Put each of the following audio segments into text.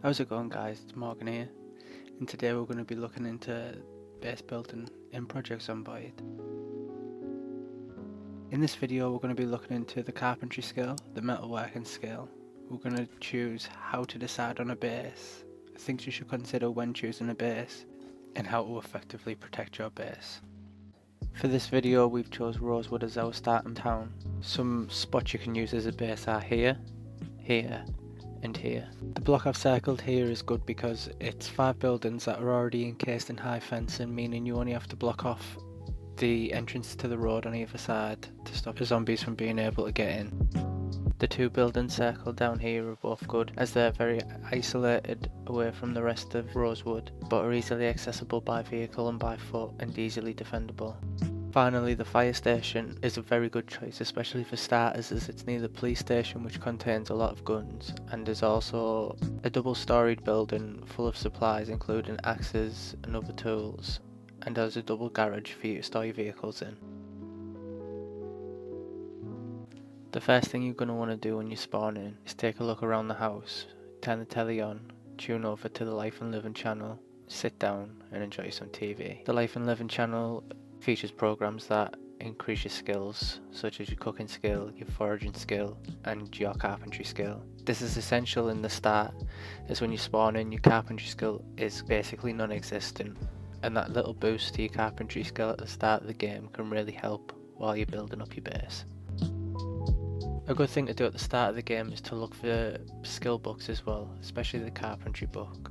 How's it going, guys? It's Morgan here, and today we're going to be looking into base building in Project Zomboid. In this video we're going to be looking into the carpentry skill, the metalworking skill. We're going to choose how to decide on a base, things you should consider when choosing a base, and how to effectively protect your base. For this video we've chose rosewood as our starting town. Some spots you can use as a base are here, here, and here. The block I've circled here is good because it's 5 buildings that are already encased in high fencing, meaning you only have to block off the entrance to the road on either side to stop the zombies from being able to get in. The 2 buildings circled down here are both good as they're very isolated away from the rest of Rosewood, but are easily accessible by vehicle and by foot and easily defendable. Finally, the fire station is a very good choice, especially for starters, as it's near the police station, which contains a lot of guns, and is also a double-storied building full of supplies including axes and other tools, and has a double garage for you to store your vehicles in. The first thing you're going to want to do when you spawn in is take a look around the house, turn the telly on, tune over to the Life and Living channel, sit down and enjoy some TV. The Life and Living channel features programs that increase your skills, such as your cooking skill, your foraging skill, and your carpentry skill. This is essential in the start, as when you spawn in, your carpentry skill is basically non-existent, and that little boost to your carpentry skill at the start of the game can really help while you're building up your base. A good thing to do at the start of the game is to look for skill books as well, especially the carpentry book.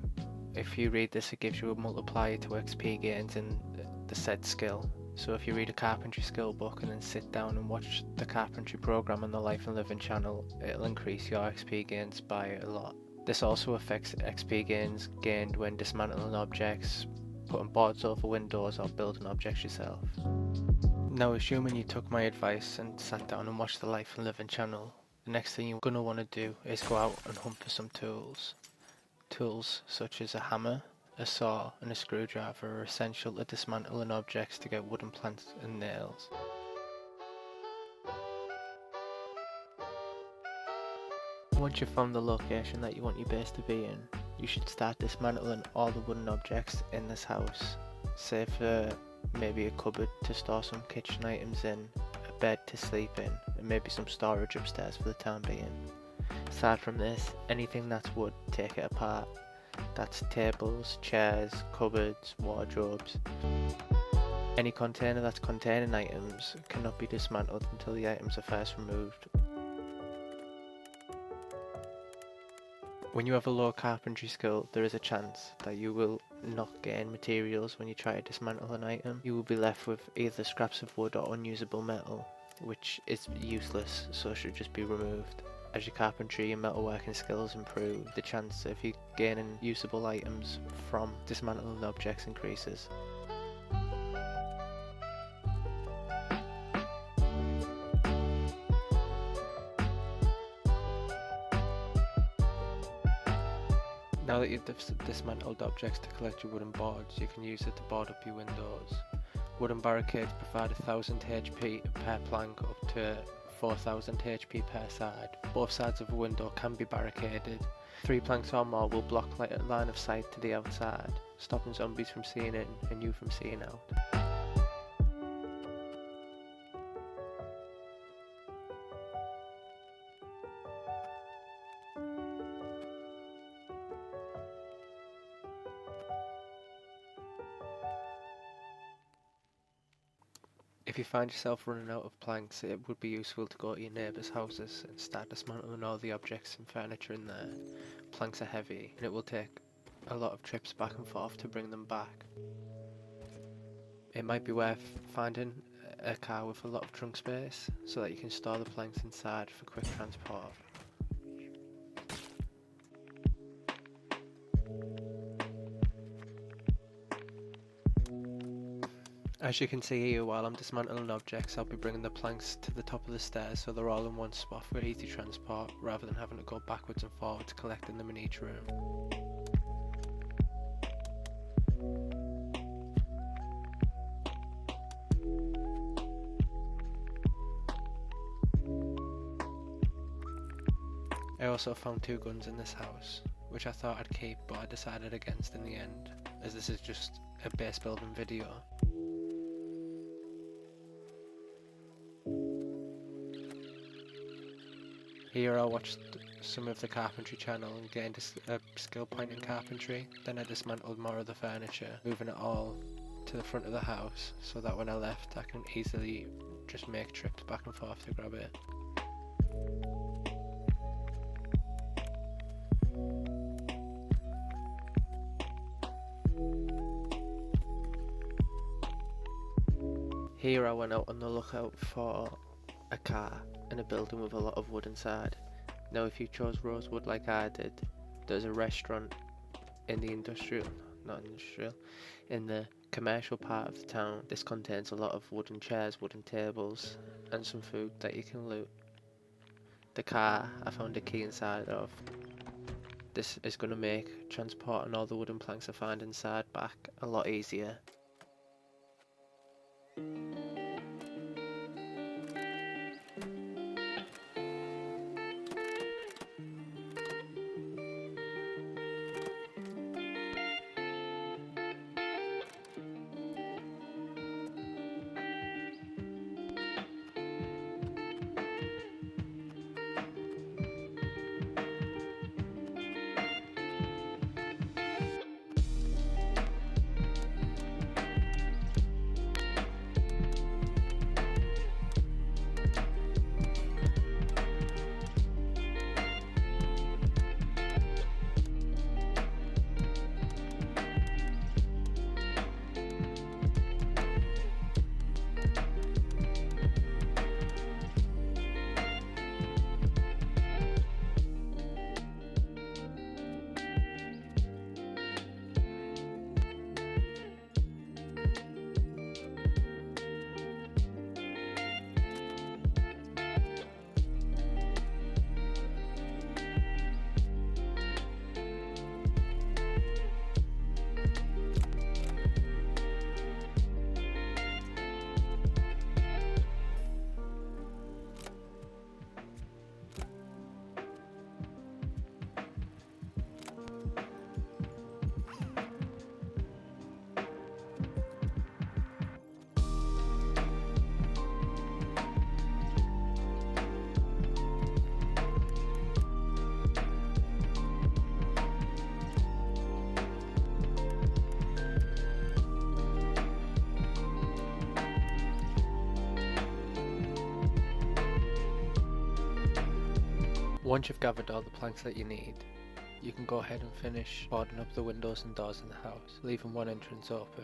If you read this, it gives you a multiplier to XP gains in the said skill. So if you read a carpentry skill book and then sit down and watch the carpentry program on the Life and Living channel, it'll increase your XP gains by a lot. This also affects XP gains gained when dismantling objects, putting boards over windows, or building objects yourself. Now, assuming you took my advice and sat down and watched the Life and Living channel, the next thing you're going to want to do is go out and hunt for some tools. Tools such as a hammer, a saw and a screwdriver are essential to dismantling objects to get wooden planks and nails. Once you've found the location that you want your base to be in, you should start dismantling all the wooden objects in this house, save for maybe a cupboard to store some kitchen items in, a bed to sleep in, and maybe some storage upstairs for the time being. Aside from this, anything that's wood, take it apart. That's tables, chairs, cupboards, wardrobes. Any container that's containing items cannot be dismantled until the items are first removed. When you have a low carpentry skill, there is a chance that you will not gain materials when you try to dismantle an item. You will be left with either scraps of wood or unusable metal, which is useless, so should just be removed. As your carpentry and metalworking skills improve, the chance of you gaining usable items from dismantling objects increases. Now that you've dismantled objects to collect your wooden boards, you can use it to board up your windows. Wooden barricades provide 1000 HP per plank up to 4000 HP per side. Both sides of a window can be barricaded. 3 planks or more will block line of sight to the outside, stopping zombies from seeing in and you from seeing out. If you find yourself running out of planks, it would be useful to go to your neighbours' houses and start dismantling all the objects and furniture in there. Planks are heavy and it will take a lot of trips back and forth to bring them back. It might be worth finding a car with a lot of trunk space so that you can store the planks inside for quick transport. As you can see here, while I'm dismantling objects, I'll be bringing the planks to the top of the stairs so they're all in one spot for easy transport, rather than having to go backwards and forwards collecting them in each room. I also found 2 guns in this house. which I thought I'd keep, but I decided against in the end, as this is just a base building video. Here I watched some of the carpentry channel and gained a skill point in carpentry. Then I dismantled more of the furniture, moving it all to the front of the house so that when I left I can easily just make trips back and forth to grab it. Here I went out on the lookout for a car in a building with a lot of wood inside. Now if you chose rosewood like I did, there's a restaurant in the in the commercial part of the town. This contains a lot of wooden chairs, wooden tables, and some food that you can loot. The car I found a key inside of. This is going to make transporting all the wooden planks I find inside back a lot easier. Once you've gathered all the planks that you need, you can go ahead and finish boarding up the windows and doors in the house, leaving one entrance open.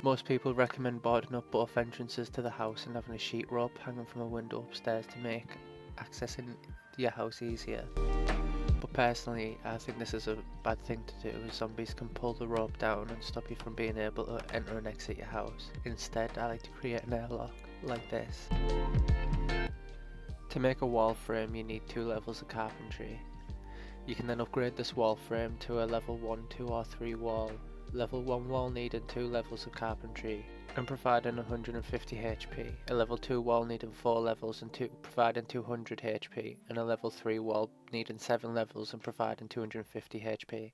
Most people recommend boarding up both entrances to the house and having a sheet rope hanging from a window upstairs to make accessing your house easier. But personally, I think this is a bad thing to do, as zombies can pull the rope down and stop you from being able to enter and exit your house. Instead, I like to create an airlock like this. To make a wall frame, you need 2 levels of carpentry. You can then upgrade this wall frame to a level 1, 2 or 3 wall. Level 1 wall needing 2 levels of carpentry and providing 150 HP. A level 2 wall needing 4 levels and providing 200 HP. And a level 3 wall needing 7 levels and providing 250 HP.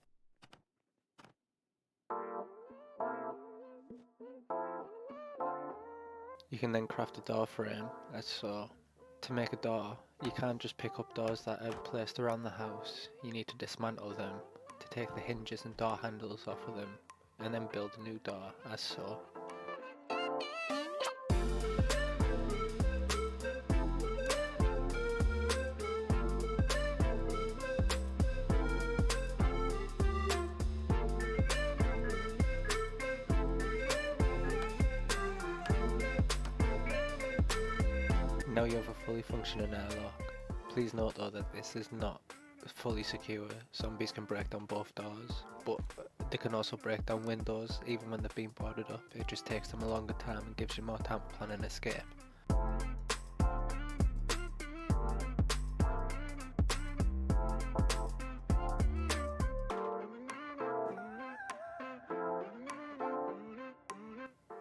You can then craft a door frame, as so. To make a door, you can't just pick up doors that are placed around the house. You need to dismantle them to take the hinges and door handles off of them and then build a new door, as so. Now you have a fully functioning airlock. Please note though that this is not fully secure. Zombies can break down both doors, but they can also break down windows even when they've been boarded up. It just takes them a longer time and gives you more time to plan an escape.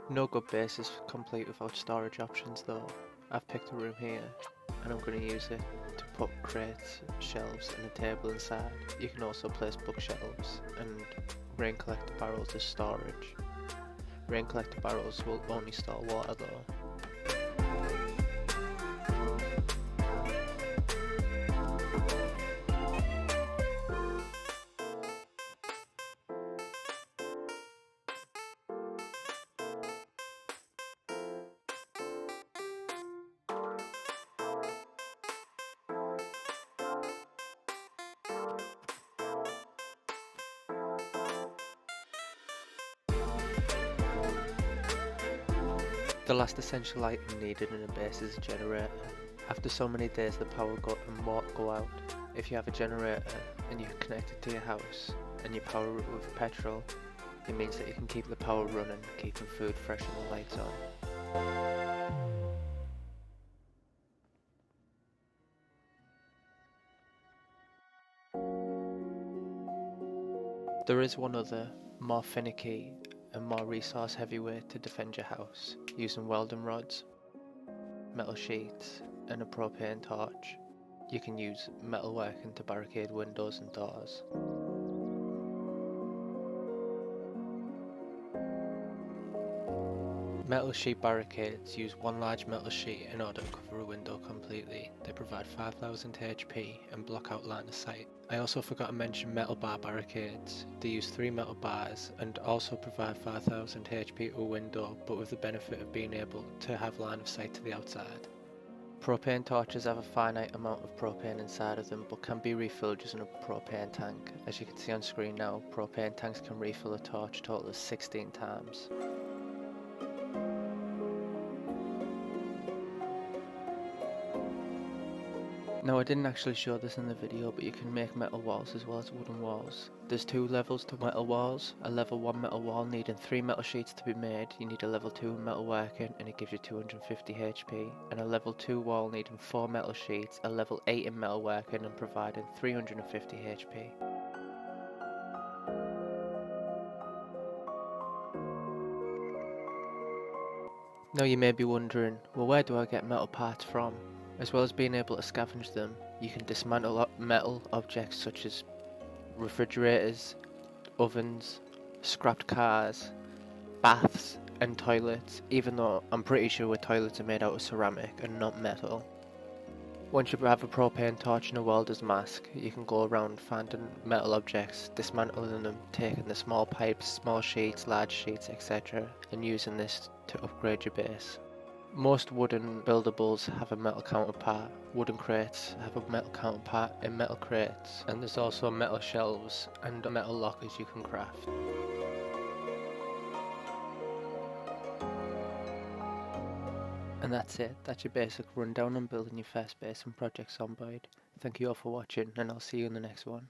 No good base is complete without storage options though. I've picked a room here and I'm going to use it to put crates, shelves and a table inside. You can also place bookshelves and rain collector barrels as storage. Rain collector barrels will only store water though. The last essential item needed in a base is a generator. After so many days the power and water go out. If you have a generator and you connect it to your house and you power it with petrol, it means that you can keep the power running, keeping food fresh and the lights on. There is one other, more finicky and more resource heavy way to defend your house, using welding rods, metal sheets and a propane torch. You can use metalworking to barricade windows and doors. Metal sheet barricades use one large metal sheet in order to cover a window completely. They provide 5000 HP and block out line of sight. I also forgot to mention metal bar barricades. They use 3 metal bars and also provide 5000 HP to a window, but with the benefit of being able to have line of sight to the outside. Propane torches have a finite amount of propane inside of them but can be refilled using a propane tank. As you can see on screen now, propane tanks can refill a torch a total of 16 times. Now I didn't actually show this in the video, but you can make metal walls as well as wooden walls. There's 2 levels to metal walls. A level 1 metal wall needing 3 metal sheets to be made, you need a level 2 in metalworking and it gives you 250 HP. And a level 2 wall needing 4 metal sheets, a level 8 in metalworking and providing 350 HP. Now you may be wondering, well, where do I get metal parts from? As well as being able to scavenge them, you can dismantle metal objects such as refrigerators, ovens, scrapped cars, baths and toilets, even though I'm pretty sure toilets are made out of ceramic and not metal. Once you have a propane torch and a welder's mask, you can go around finding metal objects, dismantling them, taking the small pipes, small sheets, large sheets, etc. and using this to upgrade your base. Most wooden buildables have a metal counterpart. Wooden crates have a metal counterpart in metal crates, and there's also metal shelves and metal lockers you can craft. And that's it, that's your basic rundown on building your first base in Project Zomboid. Thank you all for watching and I'll see you in the next one.